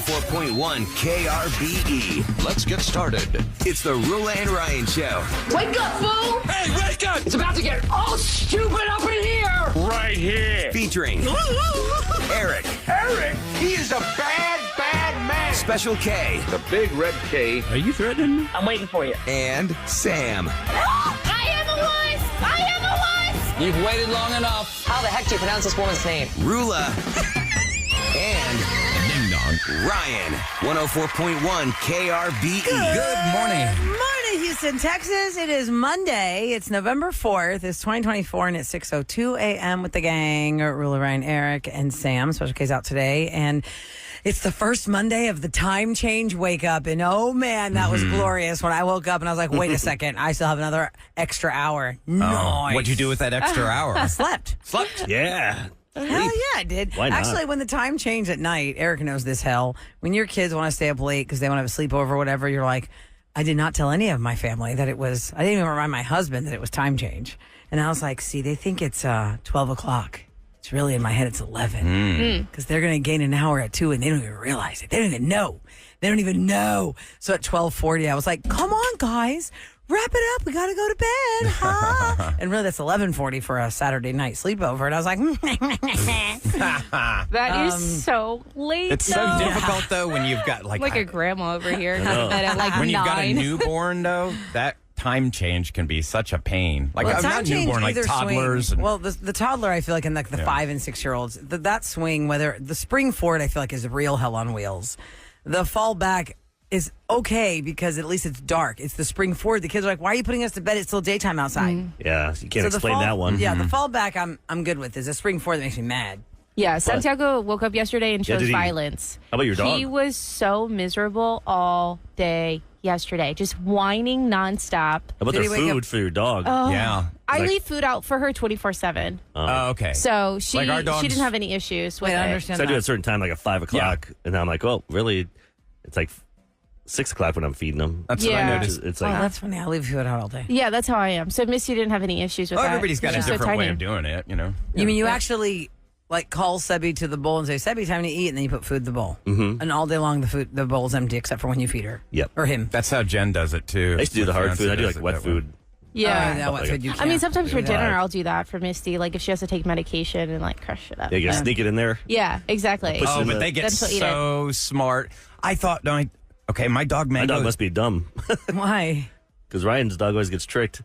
104.1 KRBE. Let's get started. It's the Roula and Ryan Show. Wake up, fool! Hey, wake up! It's about to get all stupid up in here! Right here. Featuring Eric. Eric, he is a bad, bad man. Special K. The big red K. Are you threatening me? I'm waiting for you. And Sam. I am a wuss! I am a wuss! You've waited long enough. How the heck do you pronounce this woman's name? Roula. And Ding dong. Ryan. 104.1 KRBE. Good morning, Houston, Texas. It is Monday. It's November 4th. It's 2024, and it's 6:02 a.m. with the gang. Roula, Ryan, Eric, and Sam. Special K's out today. And it's the first Monday of the time change wake up. And oh, man, that was glorious when I woke up and I was like, wait a second. I still have another extra hour. Nice. What'd you do with that extra hour? I slept. Slept? Yeah. Hell yeah, I did. Why not? Actually, when the time changed at night, Eric knows this hell. When your kids want to stay up late because they want to have a sleepover or whatever, you're like, I did not tell any of my family that it was, I didn't even remind my husband that it was time change. And I was like, see, they think it's 12 o'clock. It's really in my head, it's 11. Because they're going to gain an hour at 2 and they don't even realize it. They don't even know. They don't even know. So at 12:40, I was like, come on, guys. Wrap it up. We got to go to bed. Huh? And really, that's 11:40 for a Saturday night sleepover. And I was like, That is so late. It's so difficult, though, when you've got like a grandma over here. Going to bed at like when 9. you've got a newborn, though, that time change can be such a pain. Like, Well, I'm time not change newborn, like either toddlers. swing. And, Well, the toddler, I feel like, and like the 5 and 6 year olds, that swing, whether the spring forward, I feel like, is real hell on wheels. The fall back is okay because at least it's dark. It's the spring forward. The kids are like, "Why are you putting us to bed? It's still daytime outside." Yeah, you can't So explain fall, that one. Yeah, the fall back, I'm good with. Is the spring forward that makes me mad. Yeah, Santiago woke up yesterday and chose did he? violence. How about your dog? He was so miserable all day yesterday, just whining nonstop. How about Did their he wake food up- for your dog? yeah. I Like- leave food out for her 24/7. Oh, okay. So she Like our dogs- didn't have any issues with Wait, I it. understand So I do that. at a certain time, like at 5 o'clock, and I'm like, well, really, it's like 6 o'clock when I'm feeding them. That's what I Yeah. noticed. It's Oh, like, that's funny. I leave food out all day. Yeah, that's how I am. So Missy didn't have any issues with Well, that. everybody's got a She's so different way tiny. of doing it, you know. You mean you actually like call Sebby to the bowl and say, "Sebby, time to eat," and then you put food in the bowl, and all day long the bowl's empty except for when you feed her. Yep. Or him. That's how Jen does it, too. I used to do the My hard fiance food. I do does like it wet that way. food. Yeah. What food you I can't. mean, sometimes for dinner, Yeah. I'll do that for Misty. Like if she has to take medication and like crush it up. Yeah, you gotta sneak it in there. Yeah, exactly. Push Oh, in but the- they get Then she'll eat so smart. I thought, okay, my dog My Mango. dog must be dumb Why? because Ryan's dog always gets tricked.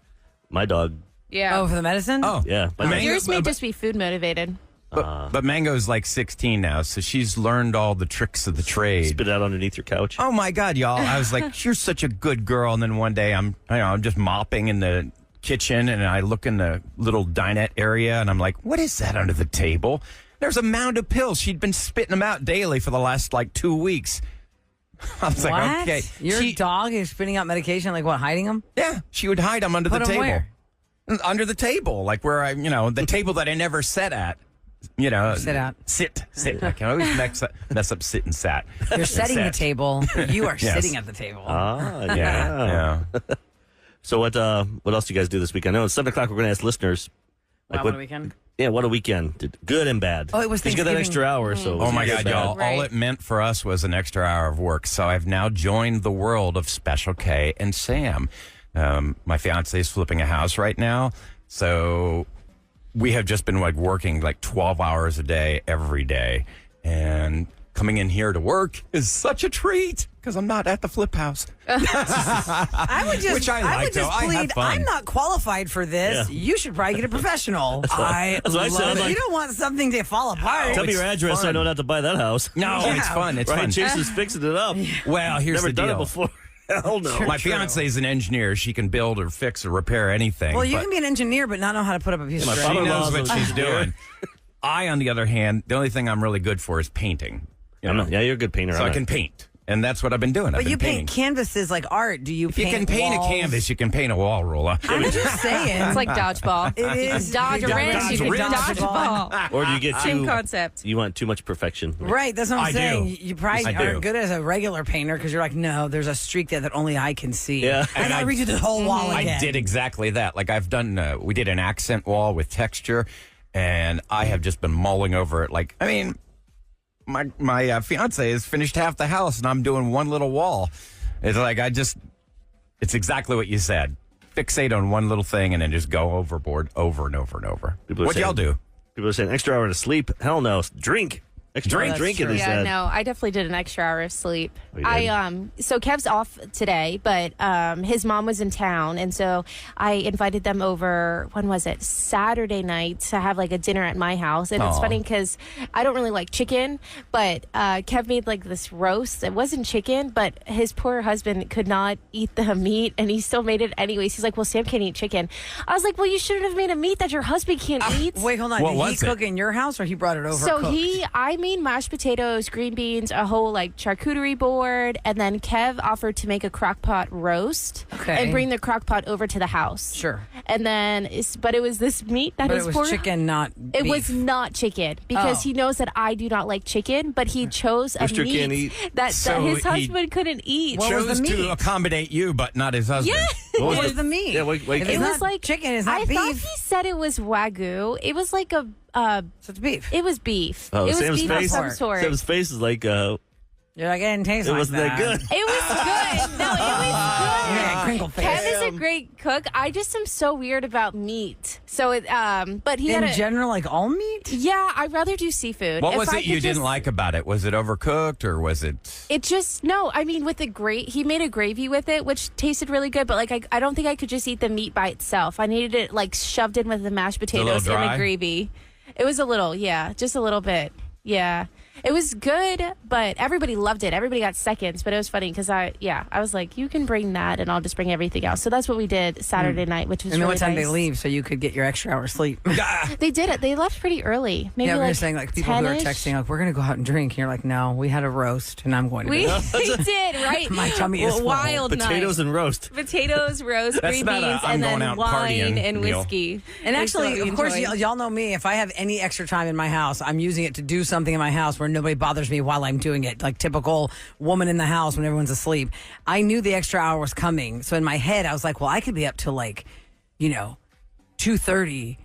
My dog, Yeah. Oh, for the medicine? Oh, yeah. But Mango- Yours may but- just be food motivated. But Mango's like 16 now, so she's learned all the tricks of the trade. spit out underneath your couch. Oh my God, y'all! I was like, "You're such a good girl," and then one day I'm just mopping in the kitchen, and I look in the little dinette area, and I'm like, "What is that under the table?" There's a mound of pills. She'd been spitting them out daily for the last like 2 weeks. I was What? like, "Okay." Your dog is spitting out medication, like what, hiding them? Yeah, she would hide them under Put the 'em table. where? Under the table, like where the table that I never sat at. Sit out. Sit. I can always mess up sit and sat. You're setting the Sat. table. You are Yes. sitting at the table. Ah, yeah. Yeah. So what else do you guys do this weekend? I know at 7 o'clock we're going to ask listeners. Wow, what a weekend. Yeah, what a weekend. Good and bad. Oh, it was Did you get that Thanksgiving. extra hour? So Oh my good God, and bad. y'all! Right. All it meant for us was an extra hour of work. So I've now joined the world of Special K and Sam. My fiance is flipping a house right now, so we have just been like working like 12 hours a day every day, and coming in here to work is such a treat because I'm not at the flip house. I would just, Which I like, would though. just I have plead, fun. I'm not qualified for this. Yeah. You should probably get a professional. That's what I said. love I'm it. like- You don't want something to fall apart. Tell me your It's address so I fun. know not to buy that house. No, Yeah. it's fun. It's Ryan fun. Chase is fixing it up. Well, here's Never the done deal. it before. Hell no. My fiance is an engineer. She can build or fix or repair anything. Well, you but- can be an engineer, but not know how to put up a piece my of She string. father-in-law's knows what an she's engineer. doing. I, on the other hand, the only thing I'm really good for is painting. You know? Yeah, you're a good painter. So I'm I not. can paint. And that's what I've been doing. I've But been you paint painting. canvases like art. Do you If you paint can paint walls? a canvas, you can paint a wall, Rolla. I'm just saying. It's like dodgeball. It is. Dodge a You wrench, you dodge can a wrench. dodge a ball. Or do you get Same too... concept. You want too much perfection. Right, that's what I'm I saying. do. You probably I do. are good as a regular painter because you're like, no, there's a streak there that only I can see. Yeah. And I redo the whole wall again. I did exactly that. Like I've done, we did an accent wall with texture, and I have just been mulling over it. Like, I mean, my fiance has finished half the house, and I'm doing one little wall. It's like it's exactly what you said. Fixate on one little thing and then just go overboard over and over and over. What y'all do? People are saying extra hour to sleep. Hell no. Drink. Extra drinking, they said. No, I definitely did an extra hour of sleep. Oh, you did? So Kev's off today, but his mom was in town, and so I invited them over, when was it? Saturday night to have like a dinner at my house. And it's funny because I don't really like chicken, but Kev made like this roast. It wasn't chicken, but his poor husband could not eat the meat, and he still made it anyways. He's like, well, Sam can't eat chicken. I was like, well, you shouldn't have made a meat that your husband can't eat. Wait, hold on. Did he cook in your house, or he brought it over So cooked? I made mashed potatoes, green beans, a whole like charcuterie board, and then Kev offered to make a crock pot roast and bring the crock pot over to the house. Sure. And then, but it was this meat that it was chicken, not It beef. was not chicken because he knows that I do not like chicken, but he chose a Rooster can't meat eat. that So his he husband couldn't eat. What was Chose the to meat? accommodate you, but not his husband. Yeah. What was the meat? Yeah, wait, If it it's It not was like chicken. It's not I beef. thought he said it was wagyu. It was like a. So it's beef. It was beef. Oh, it was Sam's beef of face. some sort. Sam's face is like, You're like, it didn't taste it like wasn't that good. It was good. No, it was good. Yeah, crinkle face. Kev is a great cook. I just am so weird about meat. So it, but he In had a, general, like all meat? yeah, I'd rather do seafood. What If was I it you could didn't just- like about it? Was it overcooked or was it? It just no. I mean, with the he made a gravy with it, which tasted really good. But like, I don't think I could just eat the meat by itself. I needed it like shoved in with the mashed potatoes and dry? the gravy. It was a little, yeah, just a little bit, yeah. It was good, but everybody loved it. Everybody got seconds, but it was funny because I was like, you can bring that, and I'll just bring everything else. So that's what we did Saturday night, which was And then really what time nice. they leave so you could get your extra hour sleep? They did it. They left pretty early. Maybe Yeah, we're like just saying, like, people who are 10-ish. texting, like, we're going to go out and drink. And you're like, no, we had a roast, and I'm going to We bed. did, right? My tummy is full. wild Potatoes night. and roast. Potatoes, roast, That's green not a beans, I'm and going then out wine partying and meal. whiskey. And That's actually, what we of course, enjoyed. y'all know me. If I have any extra time in my house, I'm using it to do something in my house where nobody bothers me while I'm doing it. Like typical woman in the house when everyone's asleep. I knew the extra hour was coming. So in my head, I was like, well, I could be up till like, 2:30,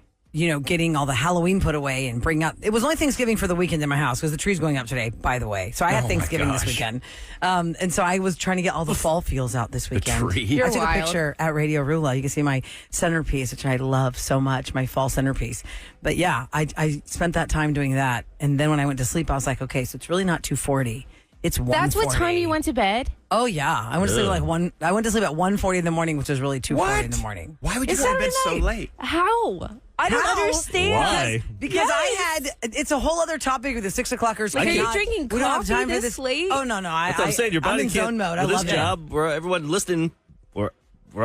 getting all the Halloween put away and bring out. It was only Thanksgiving for the weekend in my house because the tree's going up today, by the way. So I had Oh, my Thanksgiving this gosh. weekend. And so I was trying to get all the fall feels out this weekend. tree. You're I took wild. a picture at Radio Roula. You can see my centerpiece, which I love so much, my fall centerpiece. But yeah, I spent that time doing that. And then when I went to sleep, I was like, okay, so it's really not 2:40. It's 1:40. That's what time you went to bed? Oh yeah, I went to sleep at I went to sleep at 1:40 in the morning, which was really 2:40 in the morning. Why would you It's go to bed Saturday so night. late? How? I don't How? understand. Why? Because I had, it's a whole other topic with the 6 o'clockers. Like, We are you cannot- drinking we don't have coffee time for this this late? Oh no, That's what I'm saying. Your I'm body in can't. zone mode. I With love this it. job, where everyone listening, we're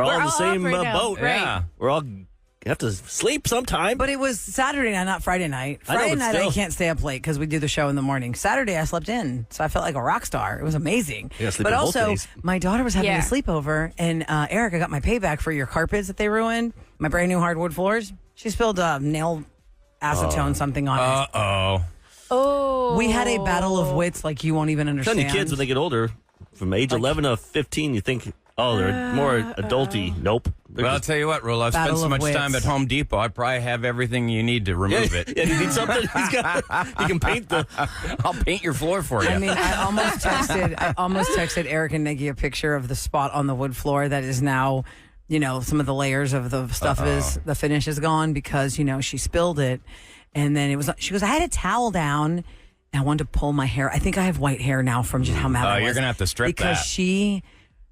all in all the same up right now. boat. Right. Yeah. We're all have to sleep sometime. But it was Saturday night, not Friday night. I know, Friday but night, I still. can't stay up late because we do the show in the morning. Saturday, I slept in, so I felt like a rock star. It was amazing. You gotta sleep But in both also, days. my daughter was having Yeah. a sleepover, and Eric, I got my payback for your carpets that they ruined, my brand new hardwood floors. She spilled nail acetone something on it. Uh-oh. Oh. We had a battle of wits like you won't even I'm understand. telling you, kids, when they get older, from age 11 to 15, you think, oh, they're more adulty. Nope. They're Well, I'll just- tell you what, Roula, I've spent Battle so of much time wits. at Home Depot, I probably have everything you need to remove it. Yeah, you need something? He can paint the. I'll paint your floor for you. I mean, I almost texted Eric and Nikki a picture of the spot on the wood floor that is now, some of the layers of the stuff the finish is gone because, she spilled it. And then she goes, I had a towel down and I wanted to pull my hair. I think I have white hair now from just how mad I was. you're gonna have to strip because that. she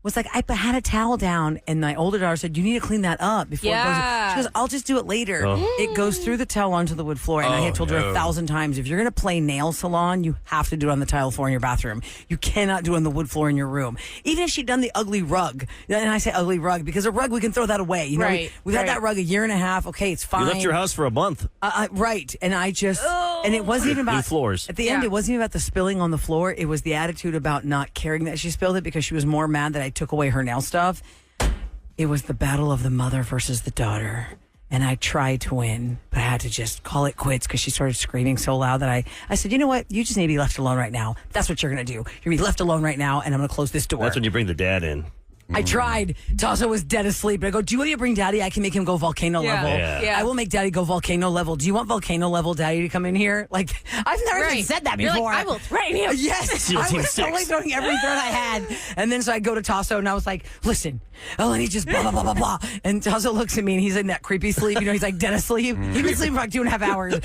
was like, I had a towel down, and my older daughter said, you need to clean that up before it Yeah. goes. She goes, I'll just do it later. Oh. It goes through the towel onto the wood floor, and I had told her 1,000 times, if you're going to play nail salon, you have to do it on the tile floor in your bathroom. You cannot do it on the wood floor in your room. Even if she'd done the ugly rug, and I say ugly rug because a rug, we can throw that away. Right, We've had right. that rug a year and a half. Okay, it's fine. You left your house for a month. Right. And I just, and it wasn't even about New floors. At the end, Yeah. it wasn't even about the spilling on the floor. It was the attitude about not caring that she spilled it because she was more mad that I took away her nail stuff. It was the battle of the mother versus the daughter. And I tried to win, but I had to just call it quits because she started screaming so loud that I said, you know what? You just need to be left alone right now. That's what you're going to do. You're going to be left alone right now, and I'm going to close this door. That's when you bring the dad in. I tried. Tasso was dead asleep. I go, do you want me to bring Daddy? I can make him go volcano level. Yeah. I will make Daddy go volcano level. Do you want volcano level Daddy to come in here? Like, I've never even said that You're before. like, I will threaten you. Yes. I was totally throwing every threat I had. And then so I go to Tasso and I was like, listen, Eleni just blah, blah, blah, blah, blah. And Tasso looks at me and he's in that creepy sleep. You know, he's like dead asleep. He's been sleeping for like 2.5 hours. I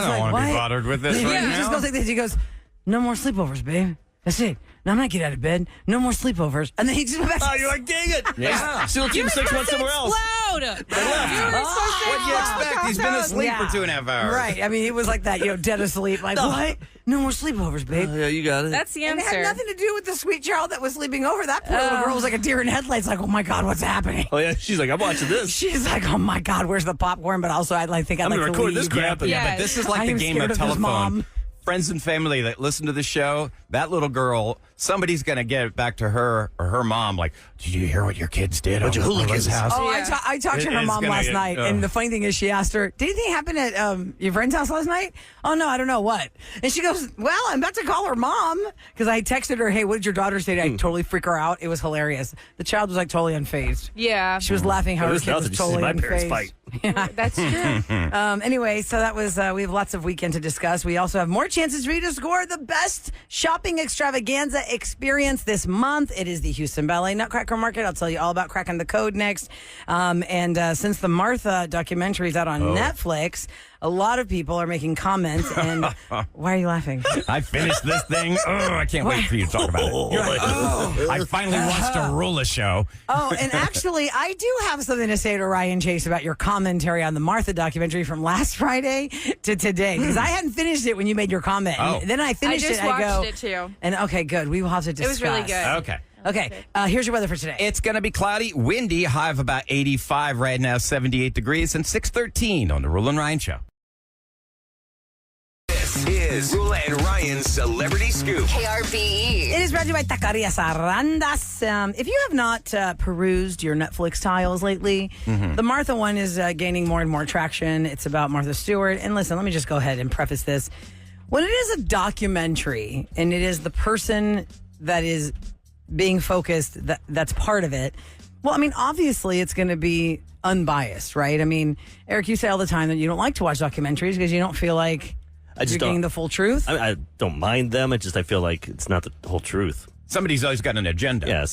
don't want to be bothered with this right He now. just goes like this. He goes, no more sleepovers, babe. That's it. No, I'm not getting out of bed. No more sleepovers. And then he just went back. Oh, you're like, dang it. Yeah. Still team 6 months somewhere else. Explode. What'd you expect? He's been asleep for 2.5 hours. Right. I mean, he was like that, dead asleep. Like, what? No more sleepovers, babe. Yeah, you got it. That's the And it answer. had nothing to do with the sweet child that was sleeping over. That poor little girl was like a deer in headlights. Like, oh my God, what's happening? Oh, yeah. She's like, I'm watching this. She's like, oh my God, where's the popcorn? But also, I think I'd I'm like going to to record leave. this crap. Yeah, but this is like I the am game scared of of his telephone. mom. Friends and family that listen to the show, that little girl, somebody's going to get back to her or her mom like, did you hear what your kids did Bunch on of Lula's hooligans. house? Oh, I talked to her It's mom gonna last get- night, and the funny thing is, she asked her, "Did anything happen at your friend's house last night?" "Oh no, I don't know what." And she goes, "Well, I'm about to call her mom because I texted her, hey, what did your daughter say?" I totally freak her out. It was hilarious. The child was like totally unfazed. Yeah. She was laughing how her There's kid was nothing. You see totally my parents unfazed. fight. That's true. Anyway, so that was, we have lots of weekend to discuss. We also have more chances for you to score the best shopping extravaganza experience this month. It is the Houston Ballet Nutcracker Market. I'll tell you all about cracking the code next. Since the Martha documentary is out on Netflix, a lot of people are making comments. And why are you laughing? I finished this thing. Oh, I can't wait for you to talk about it. You're like, I finally watched a Roula show. Oh, and actually, I do have something to say to Ryan Chase about your commentary on the Martha documentary from last Friday to today, because I hadn't finished it when you made your comment. Oh. And then I finished just it. I go, watched it too. And okay, good. We will have to discuss. It was really good. Okay. Okay, here's your weather for today. It's going to be cloudy, windy, high of about 85 right now, 78 degrees, and 6:13 on the Roula and Ryan Show. This is Roula and Ryan's Celebrity Scoop. KRBE. It is brought to you by Taqueria Sarandas. If you have not perused your Netflix tiles lately, the Martha one is gaining more and more traction. It's about Martha Stewart. And listen, let me just go ahead and preface this. When it is a documentary and it is the person that is being focused, that's part of it. Well, I mean, obviously it's going to be unbiased, right? I mean, Eric, you say all the time that you don't like to watch documentaries because you don't feel like I just you're don't- getting the full truth. I don't mind them. I feel like it's not the whole truth. Somebody's always got an agenda. Yeah,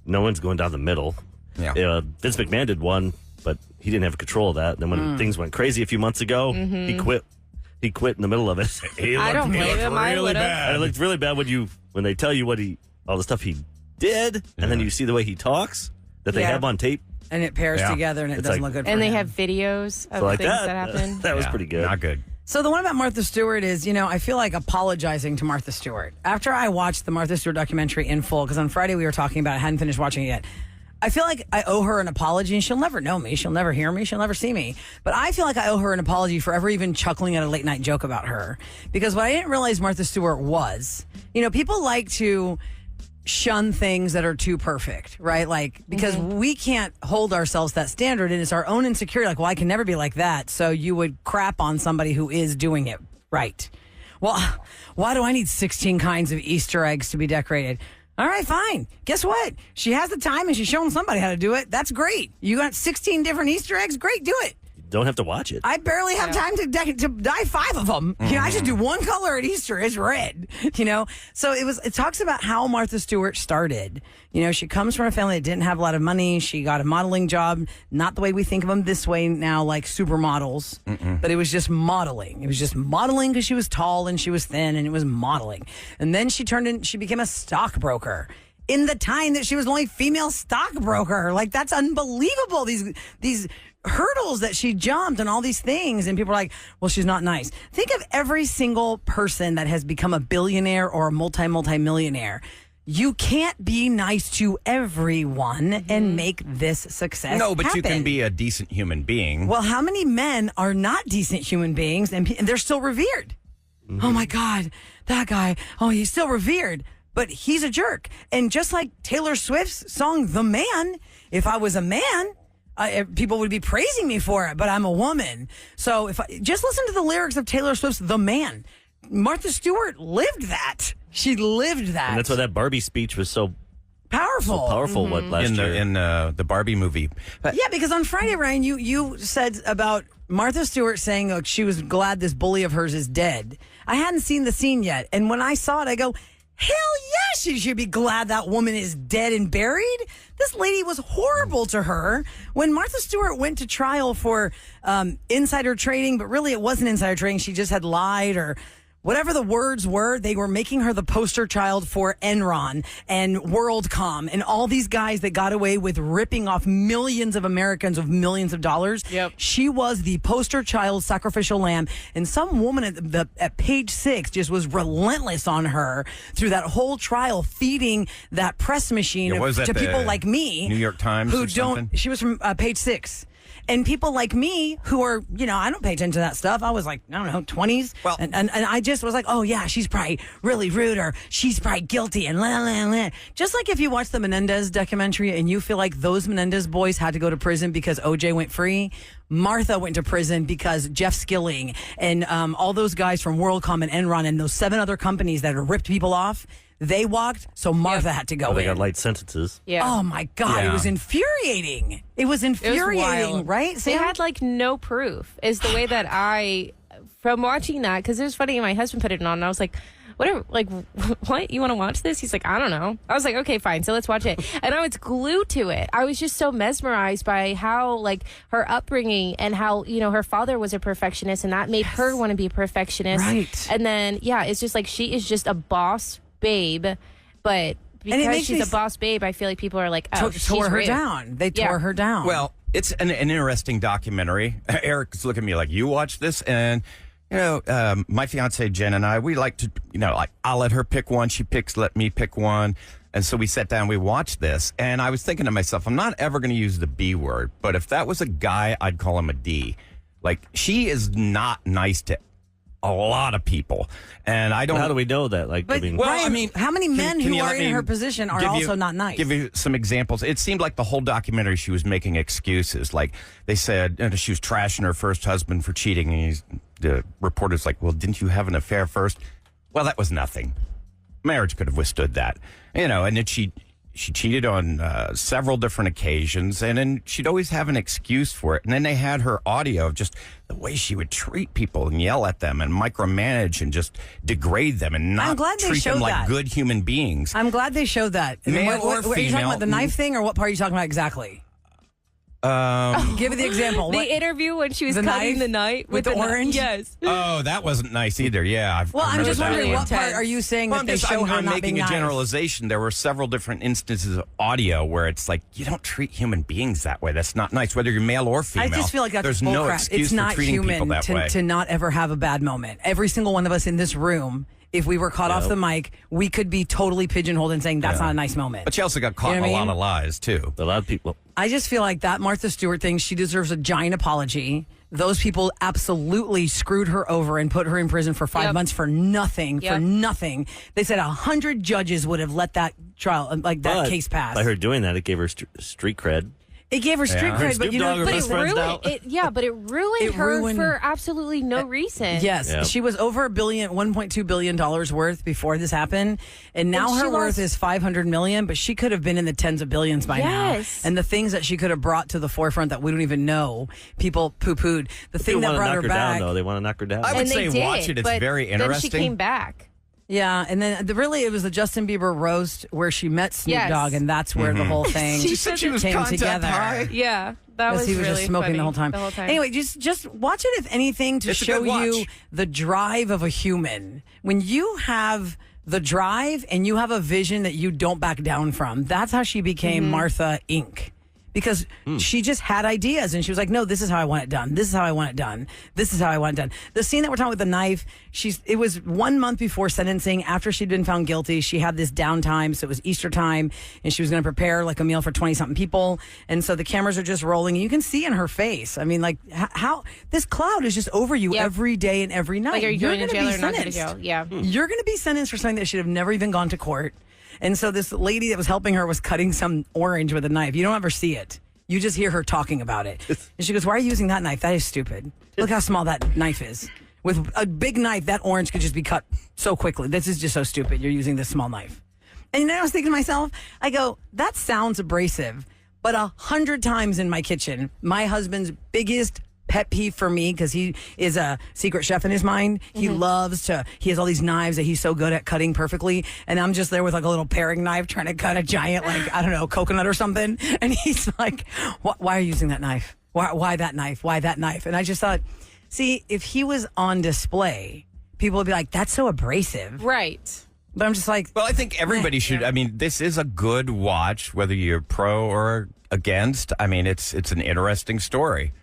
no one's going down the middle. Yeah. Vince McMahon did one, but he didn't have control of that. Then when things went crazy a few months ago, he quit. He quit in the middle of it. I don't blame him. I really would have. bad. And it looked really bad when they tell you all the stuff he did, and then you see the way he talks that they Yeah. have on tape. And it pairs Yeah. together and it It's doesn't like- look good for And they him. have videos of So like things that, that happen. that was Yeah, pretty good. Not good. So the one about Martha Stewart is, I feel like apologizing to Martha Stewart. After I watched the Martha Stewart documentary in full, because on Friday we were talking about it, I hadn't finished watching it yet. I feel like I owe her an apology, and she'll never know me. She'll never hear me. She'll never see me. But I feel like I owe her an apology for ever even chuckling at a late night joke about her. Because what I didn't realize Martha Stewart was, people like to shun things that are too perfect, right? Like, because we can't hold ourselves that standard, and it's our own insecurity. Like, well, I can never be like that. So you would crap on somebody who is doing it right. Well, why do I need 16 kinds of Easter eggs to be decorated? All right, fine. Guess what? She has the time and she's showing somebody how to do it. That's great. You got 16 different Easter eggs? Great, do it. Don't have to watch it. I barely have time to dye 5 of them. I just do one color at Easter. It's red. So it talks about how Martha Stewart started. She comes from a family that didn't have a lot of money. She got a modeling job, not the way we think of them this way now, like supermodels, but it was just modeling. It was just modeling because she was tall and she was thin, and it was modeling. And then she became a stockbroker in the time that she was the only female stockbroker. Like, that's unbelievable. These hurdles that she jumped and all these things, and people are like, well, she's not nice. Think of every single person that has become a billionaire or a multi-millionaire. You can't be nice to everyone and make this success No, but you happen. can be a decent human being. Well, how many men are not decent human beings and they're still revered? Oh my God, that guy, he's still revered, but he's a jerk. And just like Taylor Swift's song, The Man, if I was a man, people would be praising me for it, but I'm a woman. So just listen to the lyrics of Taylor Swift's The Man. Martha Stewart lived that. She lived that. And that's why that Barbie speech was so powerful. So powerful. What last year? in the Barbie movie. But Yeah, because on Friday, Ryan, you said about Martha Stewart saying she was glad this bully of hers is dead. I hadn't seen the scene yet, and when I saw it, I go, hell yes, she should be glad that woman is dead and buried. This lady was horrible to her. When Martha Stewart went to trial for insider trading, but really it wasn't insider trading, she just had lied or whatever the words were, they were making her the poster child for Enron and WorldCom and all these guys that got away with ripping off millions of Americans of millions of dollars. Yep. She was the poster child sacrificial lamb. And some woman at page 6 just was relentless on her through that whole trial, feeding that press machine was that to the people like me. New York Times who or something? She was from page 6. And people like me who are, I don't pay attention to that stuff. I was like, I don't know, 20s. Well- and I just was like, oh, yeah, she's probably really rude or she's probably guilty and la, la, la. Just like if you watch the Menendez documentary and you feel like those Menendez boys had to go to prison because OJ went free, Martha went to prison because Jeff Skilling and all those guys from WorldCom and Enron and those 7 other companies that ripped people off, they walked, so Martha had to go Oh, they in. got light sentences. Yeah. Oh, my God. Yeah. It was infuriating. It was infuriating, wild. right? They Sam? had like no proof is the way that from watching that, because it was funny, my husband put it on and I was like, what? You want to watch this? He's like, I don't know. I was like, okay, fine. So let's watch it. And I was glued to it. I was just so mesmerized by how like her upbringing and how, her father was a perfectionist and that made her want to be a perfectionist. Right. And then, yeah, it's just like she is just a boss babe, but because makes she's me a boss babe, I feel like people are like, oh, she's tore her rude. down. They Yeah. tore her down. Well, it's an interesting documentary. Eric's looking at me like, you watch this? And, my fiance Jen and I, we like to, I'll let her pick one. She let me pick one. And so we sat down, we watched this. And I was thinking to myself, I'm not ever going to use the B word. But if that was a guy, I'd call him a D. Like, she is not nice to a lot of people. And I don't. How do we know that? Like, But, Well, Ryan, I mean, how many men can who you are let in me her position are give also not nice? Give you some examples. It seemed like the whole documentary she was making excuses. Like they said she was trashing her first husband for cheating. And the reporter's like, well, didn't you have an affair first? Well, that was nothing. Marriage could have withstood that. And then she cheated on several different occasions, and then she'd always have an excuse for it. And then they had her audio of just the way she would treat people and yell at them and micromanage and just degrade them and I'm not glad they treat them showed like that. good human beings. I'm glad they showed that. Male or What are you talking female? about, the knife thing, or what part are you talking about exactly? Give me the example. The What- interview when she was The cutting knife the knife with the orange? Yes. Oh, that wasn't nice either. Yeah. Well, I'm just remember that. wondering, what part intense. are you saying Well, that they show her I'm not making being a nice? generalization. There were several different instances of audio where it's like, you don't treat human beings that way. That's not nice, whether you're male or I female. just feel like that's There's bull no crap. excuse It's for not treating people human that way. to not ever have a bad moment. Every single one of us in this room, if we were caught off the mic, we could be totally pigeonholed and saying that's not a nice moment. But she also got caught You know in what a I lot mean? of lies, too. a lot of people. I just feel like that Martha Stewart thing, she deserves a giant apology. Those people absolutely screwed her over and put her in prison for 5 Yep. months for nothing, for Yep. nothing. They said 100 judges would have let that trial, like that But case pass. By her doing that, it gave her street cred. It gave her street Yeah. cred, but Snoop you Dogg know, or But best it friends ruined now? it. Yeah, but it ruined It her ruined- for absolutely no reason. yes, Yeah. she was over $1.2 billion worth before this happened, and now And her she worth lost- is $500 million. But she could have been in the tens of billions by now. Yes. And the things that she could have brought to the forefront that we don't even know, people poo-pooed. The They thing that want to brought knock her her back. down, though. They want to knock her down. I would And say they did, watch it. It's but very interesting. Then she came back. Yeah, and then really it was the Justin Bieber roast where she met Snoop Yes. Dogg, and that's where the whole thing She said she was came contact together. high. Yeah, that was Because he was really just smoking funny the whole time. Anyway, just watch it, if anything, to It's a show good watch. you the drive of a human. When you have the drive and you have a vision that you don't back down from, that's how she became Martha Inc. Because she just had ideas and she was like, no, this is how I want it done. This is how I want it done. This is how I want it done. The scene that we're talking with the knife, it was 1 month before sentencing. After she'd been found guilty, she had this downtime. So it was Easter time and she was going to prepare like a meal for 20 something people. And so the cameras are just rolling and you can see in her face. I mean, like how this cloud is just over you Yep. every day and every night. Like, are you You're going to gonna jail be or not going to sentenced. jail? Yeah. You're going to be sentenced for something that should have never even gone to court. And so this lady that was helping her was cutting some orange with a knife. You don't ever see it. You just hear her talking about it. And she goes, why are you using that knife? That is stupid. Look how small that knife is. With a big knife, that orange could just be cut so quickly. This is just so stupid. You're using this small knife. And then I was thinking to myself, I go, that sounds abrasive, but 100 times in my kitchen, my husband's biggest pet peeve for me, because he is a secret chef in his mind. He he has all these knives that he's so good at cutting perfectly. And I'm just there with like a little paring knife trying to cut a giant, like, I don't know, coconut or something. And he's like, why are you using that knife? Why that knife? Why that knife? And I just thought, see, if he was on display, people would be like, that's so abrasive. Right. But I'm just like, Well, I think everybody should. I mean, this is a good watch, whether you're pro or against. I mean, it's an interesting story.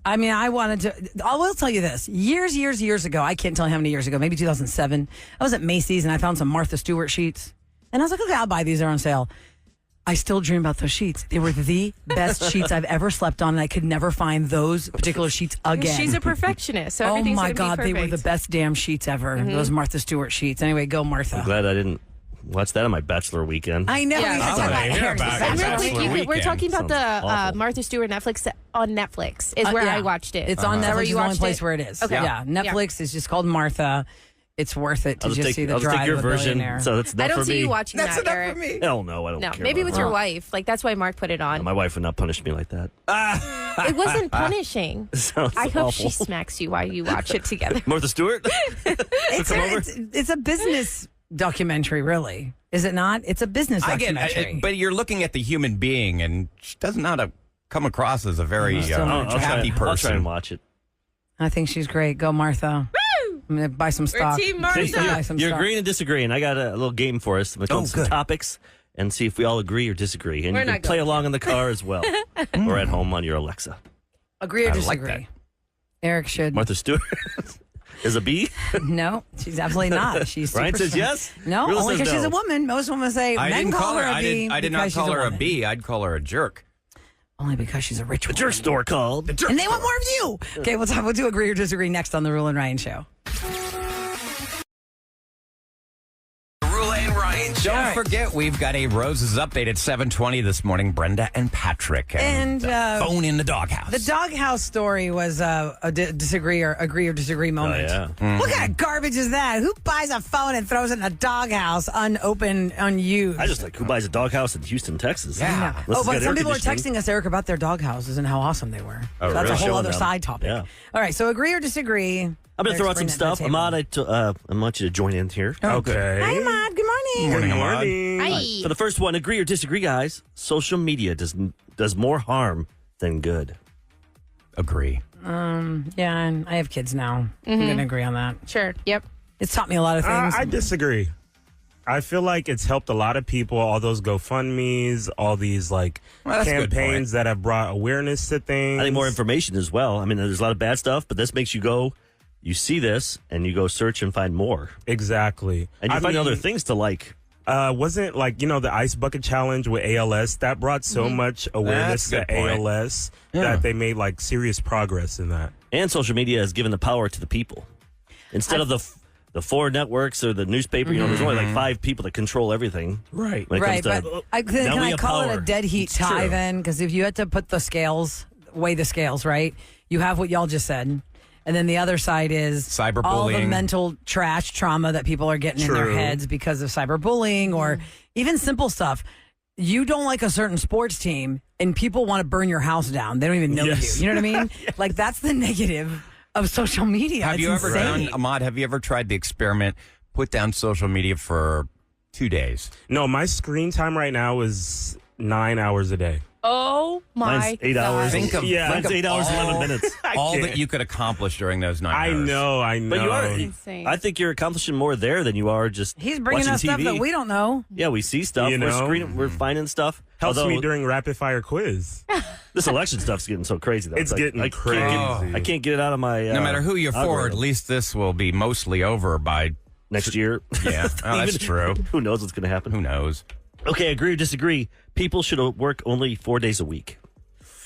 I mean, I will tell you this. Years ago, I can't tell you how many years ago, maybe 2007, I was at Macy's and I found some Martha Stewart sheets. And I was like, okay, I'll buy these. They're on sale. I still dream about those sheets. They were the best sheets I've ever slept on, and I could never find those particular sheets again. She's a perfectionist, so oh everything's my gonna God, be they perfect. were the best damn sheets ever. Those Martha Stewart sheets. Anyway, go Martha. I'm glad I didn't watch that on my bachelor weekend. I know. Yeah. we I talk wanna about hear Eric about it. And real Bachelor quick, Bachelor we're weekend. talking about the Sounds awful. Martha Stewart Netflix on Netflix is where Yeah. I watched it. It's on Is that Netflix. where It's you the only watched place it? where it is. Okay. Yeah, Netflix is just called Martha. It's worth it to just see the I'll just drive take your of a version. billionaire. So that's enough I don't for see me. you watching that, Eric. Hell no, I don't No, care. maybe about with your that. wife. Like that's why Mark put it on. My wife would not punish me like that. It wasn't punishing. Sounds I hope awful. she smacks you while you watch it together. Martha Stewart? It's a business documentary, really. Is it not? It's a business I get, documentary. but you're looking at the human being, and she does not come across as a very still not I'll happy try, I'll try and person. watch it. I think she's great. Go Martha. I'm going to buy some stock. Team Martha. I'm gonna buy some You're stock. agreeing and disagreeing. I got a little game for us. I'm going to come up with some good. topics and see if we all agree or disagree. And We're you can not play going along in the car as well or at home on your Alexa. Agree or I like disagree? that. Eric should. Martha Stewart is a B? No, she's absolutely not. She's Ryan super says yes? No, Roula only says because she's no. a woman. Most women say I men didn't call her a B. I did not because she's call her a woman. B. I'd call her a jerk. Only because she's a rich A woman. jerk store called. And they want more of you. Okay, we'll do agree or disagree next on the Roula and Ryan Show. Roula and Ryan Show. Don't forget, we've got a Roses update at 7:20 this morning. Brenda and Patrick. And, phone in the doghouse. The doghouse story was a disagree or agree or disagree Oh, moment. yeah. What kind of garbage is that? Who buys a phone and throws it in a doghouse unopened, unused? I just like who buys a doghouse in Houston, Texas. Yeah. Unless Oh, it's but got some air people are conditioning. texting us, Eric, about their doghouses and how awesome they were. Oh, So that's really? a whole Showing other them. side topic. Yeah. All right, so agree or disagree? I'm going to throw out some stuff. Ahmad, I want you to join in here. Okay. Hi, Ahmad. Good morning. Morning, Ahmad. So the first one, agree or disagree, guys. Social media does more harm than good. Agree. Yeah, and I have kids now. I'm going to agree on that. Sure. Yep. It's taught me a lot of things. I disagree. I feel like it's helped a lot of people. All those GoFundMe's, all these like Well, that's a good campaigns that have brought awareness to things. I think more information as well. I mean, there's a lot of bad stuff, but this makes you go, you see this, and you go search and find more. Exactly. And you find other things to like. Wasn't like, the ice bucket challenge with ALS that brought so much awareness That's a to good point. ALS Yeah. that they made like serious progress in that. And social media has given the power to the people. Instead of the four networks or the newspaper, there's only like 5 people that control everything. Right. When it Right, comes but to, can now we I have call it power. a dead heat It's tie true. then? Because if you had to put the scales, weigh the scales, right? You have what y'all just said. And then the other side is Cyberbullying. all the mental trauma that people are getting in their True. heads because of cyberbullying or even simple stuff. You don't like a certain sports team and people want to burn your house down. They don't even know Yes. you. You know what I mean? Like that's the negative of social media. Have It's you ever insane. done, Ahmad, have you ever tried the experiment, put down social media for 2 days? No, my screen time right now is 9 hours a day. Oh my Mine's 8 God. hours. Think of- Yeah. Mine's 8 hours, 11 minutes. All can't. that you could accomplish during those 9 I hours. know. But you are. Insane. I think you're accomplishing more there than you are just. He's bringing watching us stuff TV. that we don't know. Yeah, we see stuff. You know? We're finding stuff. Helps Although me during rapid fire quiz. this election stuff's getting so crazy. Though. It's like, getting I crazy. I can't get it out of my. No matter who you're for, algorithm. at least this will be mostly over by, next year. yeah, oh, that's true. Who knows what's going to happen? Who knows? Okay, agree or disagree? People should work only 4 days a week.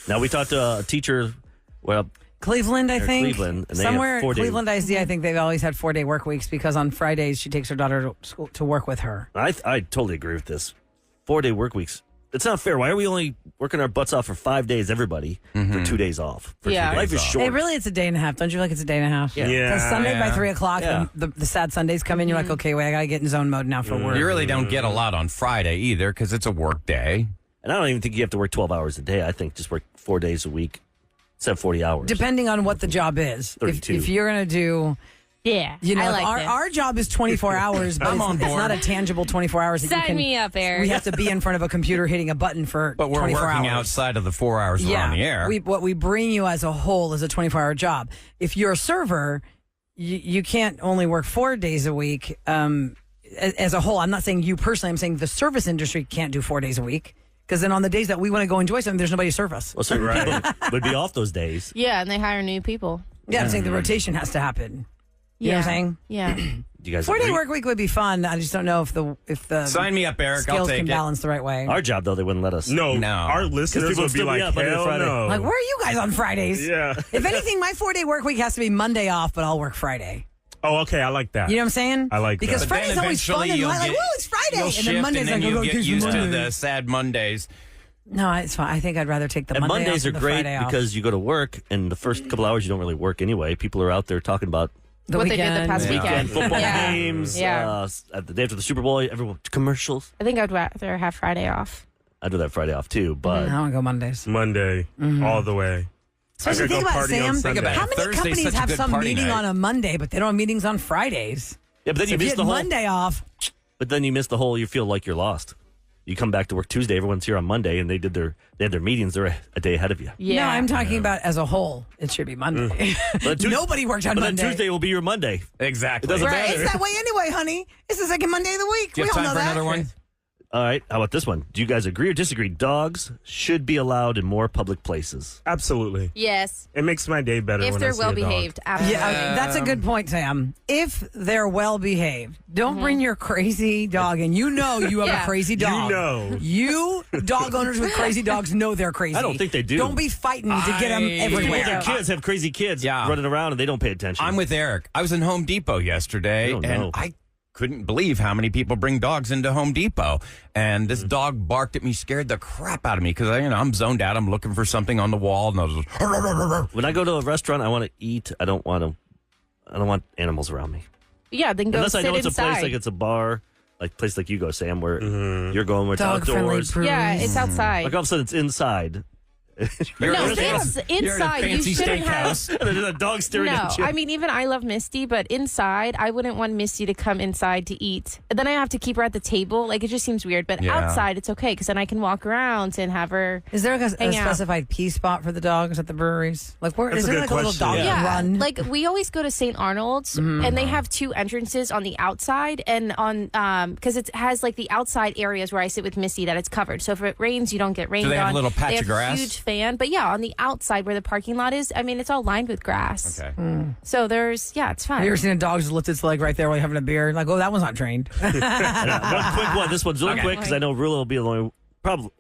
Now we talked to a teacher. Well, Cleveland, I Or think. Cleveland, and they have Somewhere 4 day- Cleveland ISD, I think they've always had 4-day work weeks because on Fridays she takes her daughter to school to work with her. I totally agree with this. 4 day work weeks. It's not fair. Why are we only working our butts off for 5 days, everybody, for 2 days off? Yeah. Life is short. Hey, really, it's a day and a half. Don't you feel like it's a day and a half? Yeah. Because Sunday by 3 o'clock, Yeah. the sad Sundays come in. You're like, okay, wait, I got to get in zone mode now for work. You really don't get a lot on Friday either because it's a work day. And I don't even think you have to work 12 hours a day. I think just work 4 days a week, instead of 40 hours. Depending on what the job is. 32. If you're going to do... Yeah, You know, I like this. our job is 24 hours, but I'm on it's board. not a tangible 24 hours that you Sign can... me up, Eric. We have to be in front of a computer hitting a button for But we're 24 working hours. outside of the 4 hours we're on the air. What we bring you as a whole is a 24-hour job. If you're a server, you can't only work 4 days a week as a whole. I'm not saying you personally. I'm saying the service industry can't do 4 days a week because then on the days that we want to go enjoy something, there's nobody to serve us. Well, certain people would be off those days. Yeah, and they hire new people. Yeah, I'm saying the rotation has to happen. You know what I'm saying? Yeah. Do you guys 4-day agree? work week would be fun. I just don't know if the Sign me up, Eric. I'll skills take can it. balance the right way. Our job, though, they wouldn't let us. No, No. our listeners people would be still be like, up Monday to hell Friday. no. Like, where are you guys on Fridays? Yeah. If anything, my 4-day work week has to be Monday off, but I'll work Friday. Oh, okay. I like that. You know what I'm saying? I like because that. But then Friday's always fun eventually and you'll light, like, get- whoa, it's Friday, You'll and shift then Monday's and then like, you'll oh, get here's used to Monday. the sad Mondays. No, it's fine. I think I'd rather take the And Monday Mondays off are than the great Friday off. because you go to work, and the first couple hours you don't really work anyway. People are out there talking about the What they did the weekend. past Yeah. weekend. weekend football Yeah. games. Yeah. At the day after the Super Bowl, everyone commercials. I think I'd rather have Friday off. I do that Friday off too, but I want to go Mondays. Monday, all the way. Especially I could think go about it, party on Sam. Sunday. about it. How many Thursday's companies such a have good some party meeting night. on a Monday, but they don't have meetings on Fridays? yeah, but then So you if miss you the had whole. Monday off. But then you miss the whole. You feel like you're lost. You come back to work Tuesday. Everyone's here on Monday, and they had their meetings. They're a day ahead of you. Yeah. No, I'm talking about as a whole. It should be Monday. But Nobody worked on but Monday. then Tuesday will be your Monday. Exactly. It doesn't Right, matter. it's that way anyway, honey. It's the second Monday of the week. Do you We have all time know for that. another one? All right. How about this one? Do you guys agree or disagree? Dogs should be allowed in more public places. Absolutely. Yes. It makes my day better If when they're I see well a dog. behaved. Absolutely. Yeah, that's a good point, Sam. If they're well behaved, don't bring your crazy dog in. You know you have Yeah. a crazy dog. know. You dog owners with crazy dogs know they're crazy. I don't think they do. Don't be fighting to get them I- People with their everywhere. kids have crazy kids Yeah. running around and they don't pay attention. I'm with Eric. I was in Home Depot yesterday, I don't and know. I couldn't believe how many people bring dogs into Home Depot. And this dog barked at me, scared the crap out of me because I'm zoned out. I'm looking for something on the wall, and I was just, When I go to a restaurant, I want to eat. I don't want animals around me. Yeah, then go Unless I sit know it's inside. a place like it's a bar, like place like you go, Sam, where you're going where it's Dog friendly outdoors. proof. Yeah, it's outside. Like all of a sudden it's inside. You're No, at a it's fancy- you're at a inside. You fancy shouldn't have- steakhouse. And there's a dog staring No, at you. I mean, even I love Misty, but inside, I wouldn't want Misty to come inside to eat. And then I have to keep her at the table. Like, it just seems weird. But Yeah. outside, it's okay because then I can walk around and have her. Is there a Hang out. specified pee spot for the dogs at the breweries? Like, where That's is a there good like a little question. dog Yeah, run? like we always go to St. Arnold's, and they have two entrances on the outside, and on because it has like the outside areas where I sit with Misty that it's covered. So if it rains, you don't get rained on. they have a little patch they of have grass? A huge fan, but yeah, on the outside where the parking lot is, I mean, it's all lined with grass. Okay. So it's fine. Have you ever seen a dog just lift its leg right there while you're having a beer? Like, oh, that one's not trained. One quick one. This one's really quick because I know Roula will be the only. Probably,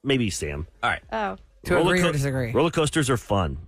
maybe Sam. All right. Oh, To agree or disagree? Roller coasters are fun.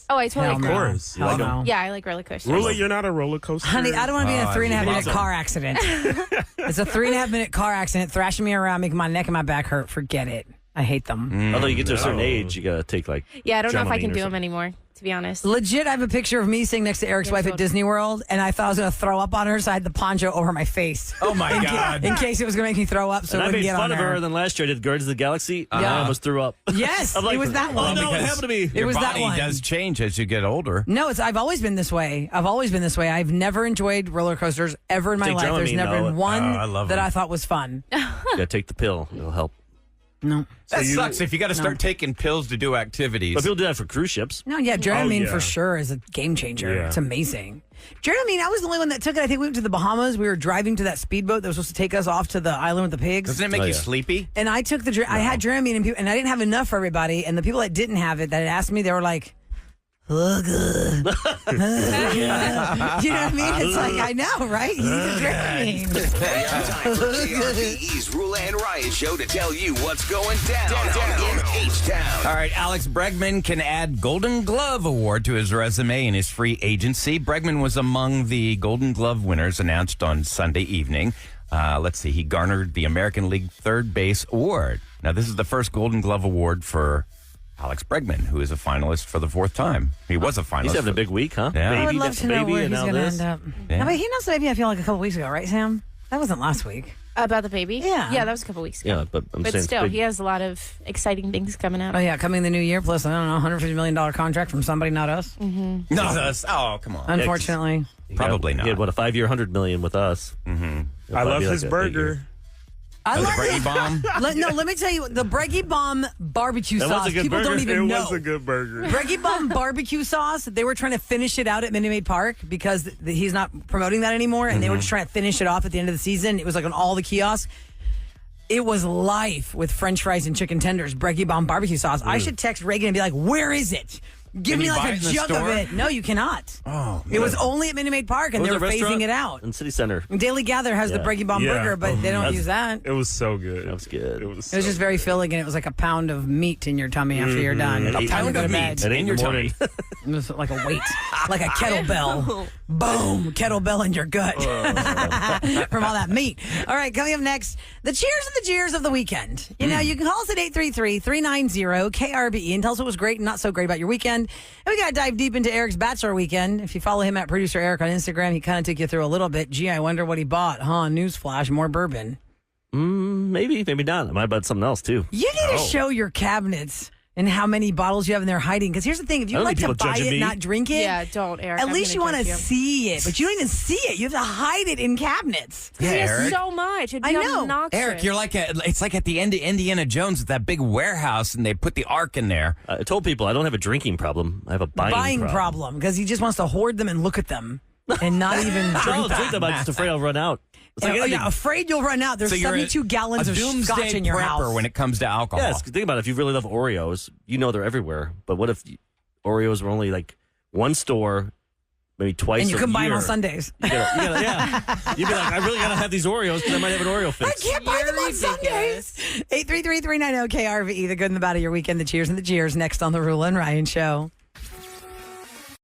oh, I totally Hell agree. no. course. Hell no. Yeah, I like roller coasters. Rula, you're not a roller coaster. Honey, I don't want to be in a 3.5 minute awesome. car accident. It's a 3.5 minute car accident, thrashing me around, making my neck and my back hurt. Forget it. I hate them. Although you get to a certain age, you got to take like. Yeah, I don't know if I Dramamine can or do them something. anymore, to be honest. Legit, I have a picture of me sitting next to Eric's wife at Disney World, and I thought I was going to throw up on her, so I had the poncho over my face. Oh, my God. In case it was going to make me throw up, so And it I wouldn't made get fun on of there. her, and then last year I did Guardians of the Galaxy, and I almost threw up. Yes, I'm like, it was that one. Oh no, it Because happened to me. It was Your that body one. does change as you get older. No, I've always been this way. I've never enjoyed roller coasters ever in my Take life. There's Dramamine, never though. been one Oh, I love that them. I thought was fun. You got to take the pill. It'll help. No. That sucks if you got to start taking pills to do activities. But people do that for cruise ships. No, yeah, Dramamine yeah. for sure is a game changer. Yeah. It's amazing. Dramamine, I was the only one that took it. I think we went to the Bahamas. We were driving to that speedboat that was supposed to take us off to the island with the pigs. Doesn't it make Oh, you yeah. sleepy? And I took I had Dramamine and I didn't have enough for everybody. And the people that didn't have it, that had asked me, they were like, oh, good. You know what I mean? It's like, I know, right? You need the Dramamine. Time for KRBE's Rula and Ryan show to tell you what's going down in H-Town. All right, Alex Bregman can add Golden Glove Award to his resume in his free agency. Bregman was among the Golden Glove winners announced on Sunday evening. Let's see. He garnered the American League Third Base Award. Now, this is the first Golden Glove Award for Alex Bregman, who is a finalist for the fourth time. He was a finalist. He's having a big week, huh? Yeah. I would Baby, love got to the know baby, where and he's now going to this. end up. Yeah. No, but he announced the baby, I feel like, a couple weeks ago, right, Sam? That wasn't last week. About the baby? Yeah. Yeah, that was a couple weeks ago. Yeah, but I'm But saying still, big. he has a lot of exciting things coming up. Oh, yeah, coming the new year, plus, I don't know, $150 million contract from somebody, not us. Not us. Oh, come on. Unfortunately. Probably not. He had, what, a 5-year, $100 million with us. Mm-hmm. I love his burger. I Oh, the love Brady it. Bomb? Let me tell you, the Breggy Bomb barbecue That was sauce, a good people burger. don't even It know. was a good burger. Breggy Bomb barbecue sauce, they were trying to finish it out at Minute Maid Park because he's not promoting that anymore, and they were just trying to finish it off at the end of the season. It was like on all the kiosks. It was life with French fries and chicken tenders, Breggy Bomb barbecue sauce. I should text Reagan and be like, where is it? Give Can me you like buy a it in the jug of store? it. No, you cannot. Oh, It was only at Minute Maid Park, and What they was were the phasing restaurant? it out. In City Center. Daily Gather has the Yeah. Breggy Bomb Yeah. burger, but they don't That's- use that. It was so good. That was good. It was It was just very filling, and it was like a pound of meat in your tummy after you're done. A Time to pound go to of bed. meat. At 8 in your the morning. It was like a weight, like a kettlebell. Boom, kettlebell in your gut from all that meat. All right, coming up next, the cheers and the jeers of the weekend. You know, you can call us at 833-390-KRBE and tell us what was great and not so great about your weekend. And we got to dive deep into Eric's bachelor weekend. If you follow him at Producer Eric on Instagram, he kind of took you through a little bit. Gee, I wonder what he bought, huh? Newsflash, more bourbon. Maybe, maybe not. I might buy something else, too. You need to show your cabinets and how many bottles you have in there hiding. Because here's the thing, if I you don't like need to people buy judging it, me. not drink it, Yeah, don't, Eric. at I'm least you gonna want to judge see it. But you don't even see it. You have to hide it in cabinets. Yeah, He has Eric. so much. It'd I be know. obnoxious. Eric, you're like it's like at the end of Indiana Jones with that big warehouse, and they put the Ark in there. I told people I don't have a drinking problem. I have a buying problem. Because he just wants to hoard them and look at them and not even I drink don't them. drink them. I'm just afraid I'll run out. It's like Oh, anything. yeah, afraid you'll run out. There's So you're 72 gallons a of doomsday scotch in your prepper house. when it comes to alcohol. Yes, think about it. If you really love Oreos, you know they're everywhere. But what if Oreos were only like one store, maybe twice and you a couldn't buy them year? on Sundays. Yeah. You'd be like, I really got to have these Oreos because I might have an Oreo I fix. can't buy them on Sundays. 833-390-KRVE, the good and the bad of your weekend, the cheers and the jeers, next on the Roula and Ryan Show.